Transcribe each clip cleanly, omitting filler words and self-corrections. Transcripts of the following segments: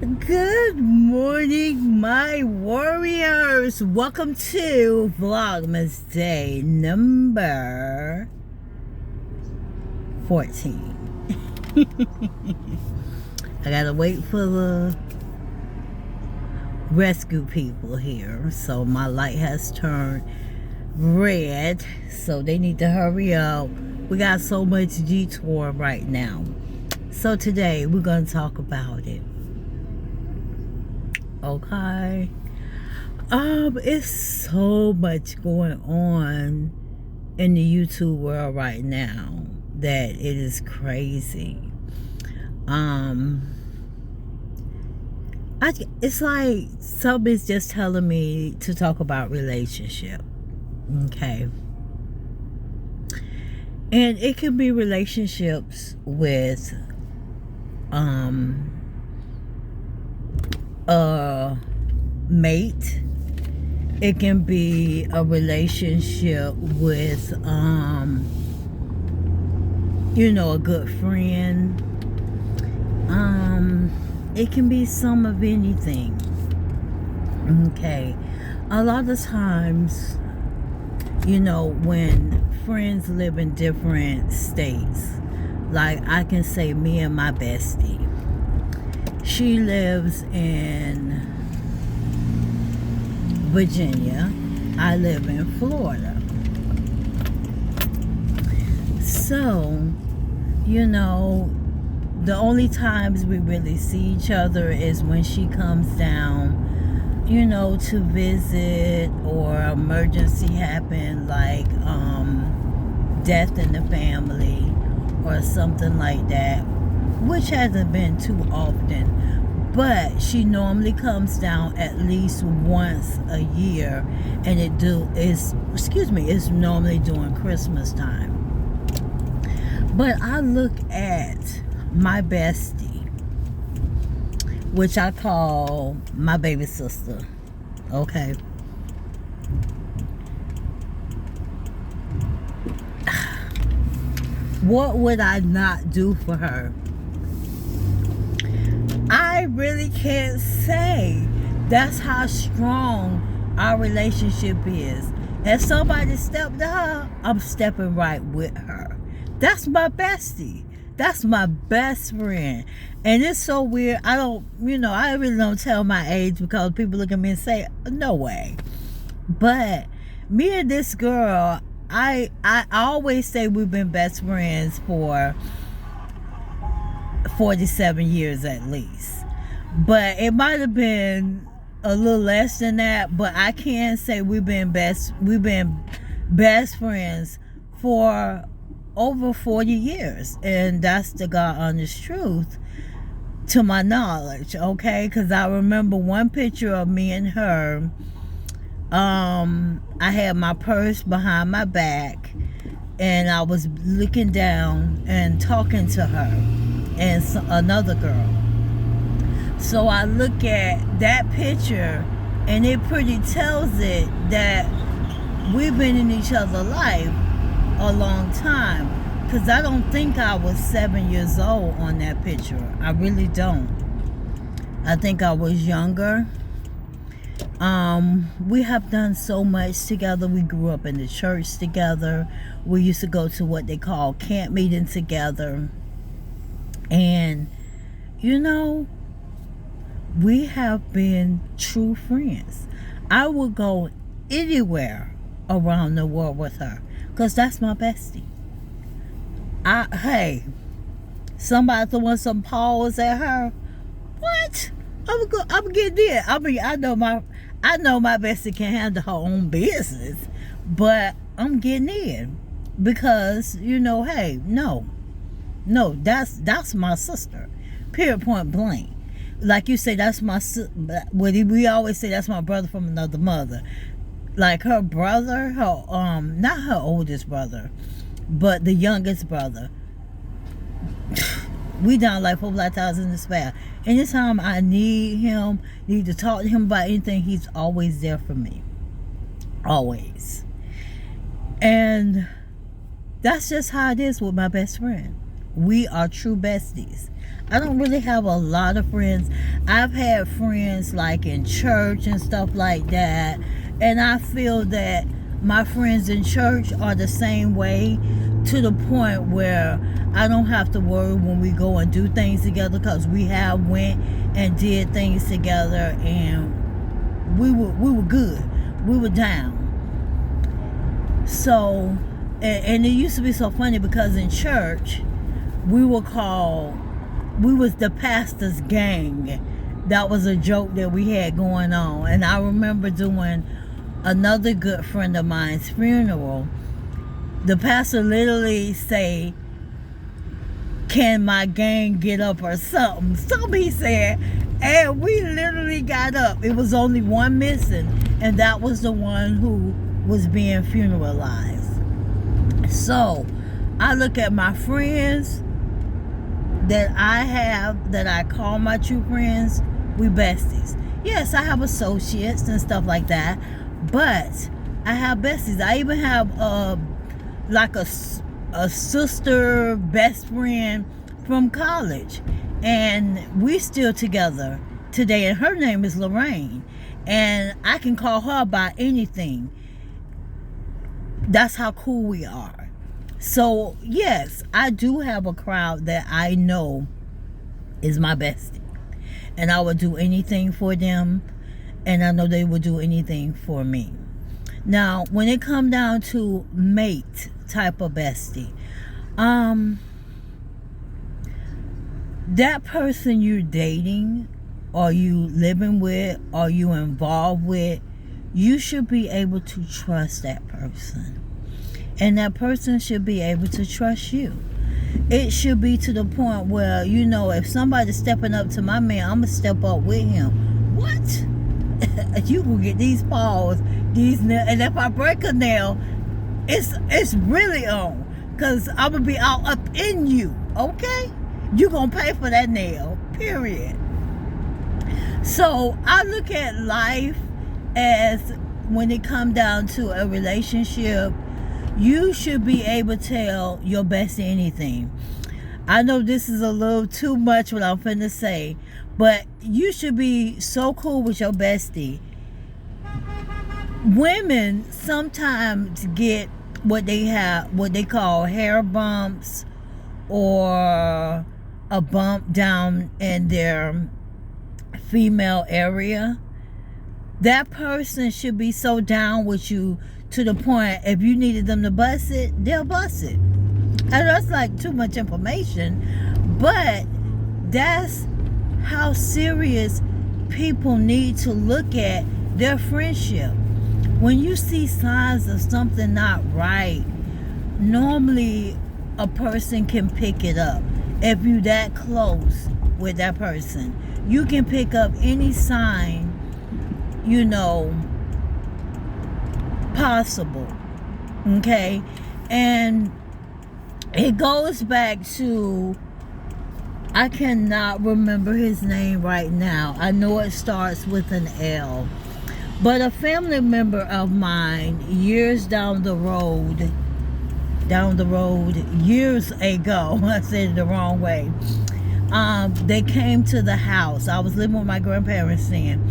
Good morning, my warriors. Welcome to Vlogmas day number 14. I gotta wait for the rescue people here. So my light has turned red, so they need to hurry up. We got so much detour right now. So today we're gonna talk about it. Okay. It's so much going on in the YouTube world right now that it is crazy. It's like something's just telling me to talk about relationship. Okay. And it can be relationships with a mate. It can be a relationship with a good friend. It can be some of anything. Okay. A lot of times, when friends live in different states, like I can say me and my bestie, she lives in Virginia. I live in Florida. So, the only times we really see each other is when she comes down, to visit, or emergency happen, like death in the family or something like that, which hasn't been too often, but she normally comes down at least once a year, and it's normally during Christmas time. But I look at my bestie, which I call my baby sister, okay? What would I not do for her? I really can't say. That's how strong our relationship is. If somebody stepped to her, I'm stepping right with her. That's my bestie. That's my best friend. And it's so weird. I really don't tell my age, because people look at me and say, no way. But me and this girl, I always say we've been best friends for 47 years at least. But it might have been a little less than that, but I can say we've been best friends for over 40 years. And that's the God honest truth, to my knowledge, okay? Because I remember one picture of me and her. I had my purse behind my back, and I was looking down and talking to her and another girl. So I look at that picture, and it pretty tells it that we've been in each other's life a long time, because I don't think I was 7 years old on that picture. I really don't. I think I was younger. We have done so much together. We grew up in the church together. We used to go to what they call camp meeting together. And we have been true friends. I would go anywhere around the world with her, because that's my bestie. Somebody throwing some paws at her, what? I'm getting in. I mean, I know my bestie can handle her own business, but I'm getting in, because no, that's my sister, period, point blank. Like you say, that's my we always say that's my brother from another mother. Like her brother, not her oldest brother, but the youngest brother, we done like 4 black times in the span. Anytime I need to talk to him about anything, he's always there for me. Always. And that's just how it is with my best friend. We are true besties. I don't really have a lot of friends. I've had friends like in church and stuff like that, and I feel that my friends in church are the same way, to the point where I don't have to worry when we go and do things together, because we have went and did things together, and we were good. We were down. So, and it used to be so funny because in church, we was the pastor's gang. That was a joke that we had going on. And I remember doing another good friend of mine's funeral. The pastor literally say, "Can my gang get up?" or something. Something he said. And we literally got up. It was only one missing, and that was the one who was being funeralized. So I look at my friends that I have, that I call my true friends, we besties. Yes, I have associates and stuff like that, but I have besties. I even have like a sister best friend from college, and we still together today, and her name is Lorraine, and I can call her about anything. That's how cool we are. So yes, I do have a crowd that I know is my bestie, and I would do anything for them, and I know they would do anything for me. Now, when it come down to mate type of bestie, that person you're dating, or you living with, or you involved with, you should be able to trust that person. And that person should be able to trust you. It should be to the point where, you know, if somebody's stepping up to my man, I'm going to step up with him. What? You will get these paws, these nails, and if I break a nail, it's really on. Because I'm going to be all up in you, okay? You're going to pay for that nail, period. So I look at life as, when it comes down to a relationship, you should be able to tell your bestie anything. I know this is a little too much what I'm finna say, but you should be so cool with your bestie. Women sometimes get what they call hair bumps, or a bump down in their female area. That person should be so down with you to the point, if you needed them to bust it, they'll bust it. And that's like too much information, but that's how serious people need to look at their friendship. When you see signs of something not right, normally a person can pick it up. If you that close with that person, you can pick up any sign, you know, possible. Okay? And it goes back to, I cannot remember his name right now. I know it starts with an L. But a family member of mine, years down the road, years ago, I said it the wrong way, they came to the house. I was living with my grandparents then.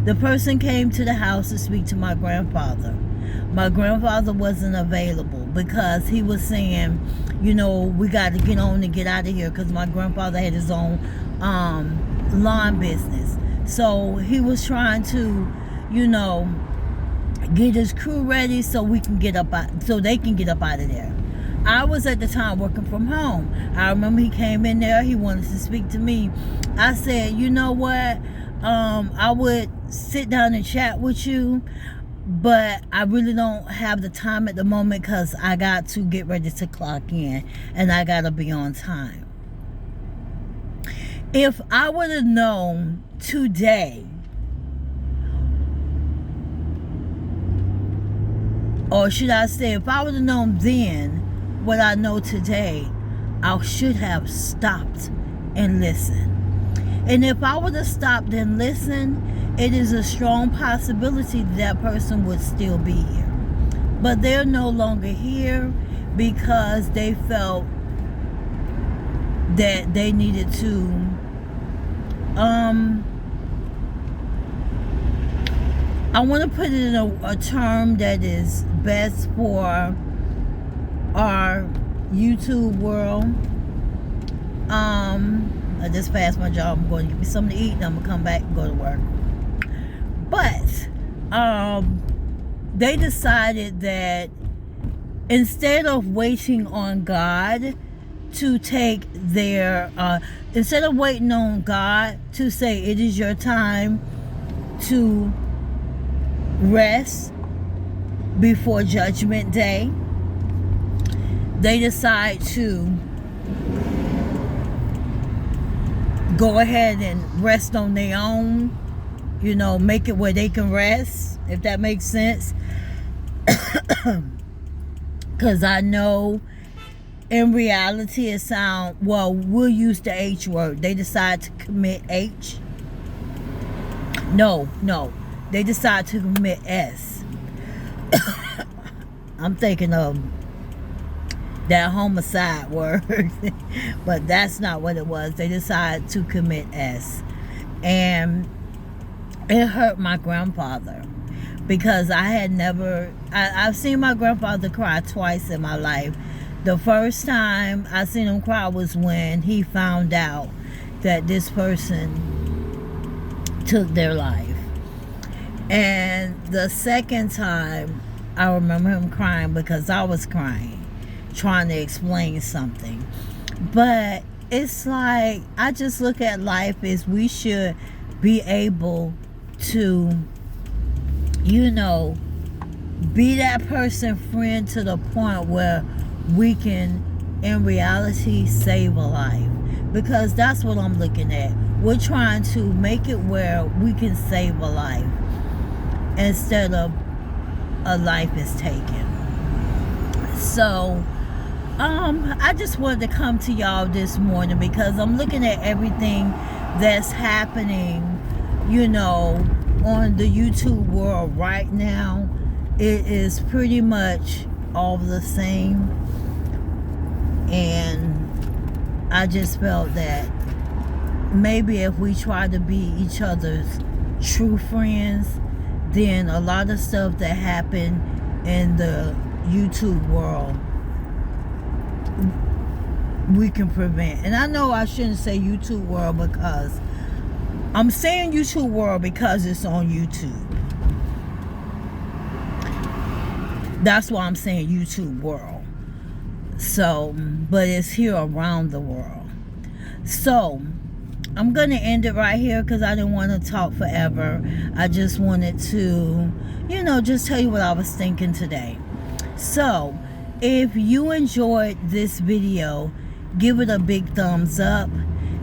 The person came to the house to speak to my grandfather. My grandfather wasn't available because he was saying, you know, we got to get on and get out of here, because my grandfather had his own lawn business. So he was trying to, you know, get his crew ready so we can get up out, so they can get up out of there. I was at the time working from home. I remember he came in there, he wanted to speak to me. I said, you know what, I would sit down and chat with you, but I really don't have the time at the moment, because I got to get ready to clock in and I got to be on time. If I would have known today, or should I say, if I would have known then what I know today, I should have stopped and listened. And if I would have stopped and listened, it is a strong possibility that person would still be here. But they're no longer here because they felt that they needed to I want to put it in a term that is best for our YouTube world. I just passed my job. I'm going to get me something to eat, and I'm going to come back and go to work. But they decided that instead of waiting on God to take their, instead of waiting on God to say it is your time to rest before Judgment Day, they decide to go ahead and rest on their own, you know, make it where they can rest, if that makes sense. Because I know in reality it sounds, well, we'll use the H word. They decide to commit H. No, they decide to commit S. I'm thinking of that homicide word, but that's not what it was. They decided to commit S, and it hurt my grandfather, because I had never, I've seen my grandfather cry twice in my life. The first time I seen him cry was when he found out that this person took their life, and the second time I remember him crying because I was crying, trying to explain something. But it's like, I just look at life as we should be able to, you know, be that person friend to the point where we can in reality save a life, because that's what I'm looking at. We're trying to make it where we can save a life instead of a life is taken. So I just wanted to come to y'all this morning because I'm looking at everything that's happening, you know, on the YouTube world right now. It is pretty much all the same, and I just felt that maybe if we try to be each other's true friends, then a lot of stuff that happened in the YouTube world we can prevent. And I know I shouldn't say YouTube world, because I'm saying YouTube world because it's on YouTube. That's why I'm saying YouTube world. So, but it's here around the world. So I'm gonna end it right here because I didn't want to talk forever. I just wanted to, you know, just tell you what I was thinking today. So if you enjoyed this video, give it a big thumbs up.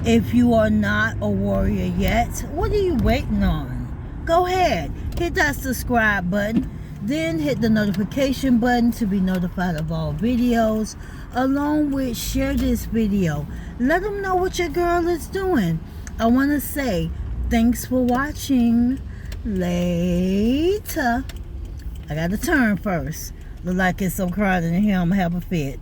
If you are not a warrior yet, what are you waiting on? Go ahead, hit that subscribe button, then hit the notification button to be notified of all videos, along with share this video. Let them know what your girl is doing. I want to say thanks for watching. Later. I got to turn first. Look like it's so crowded in here, I'm gonna have a fit.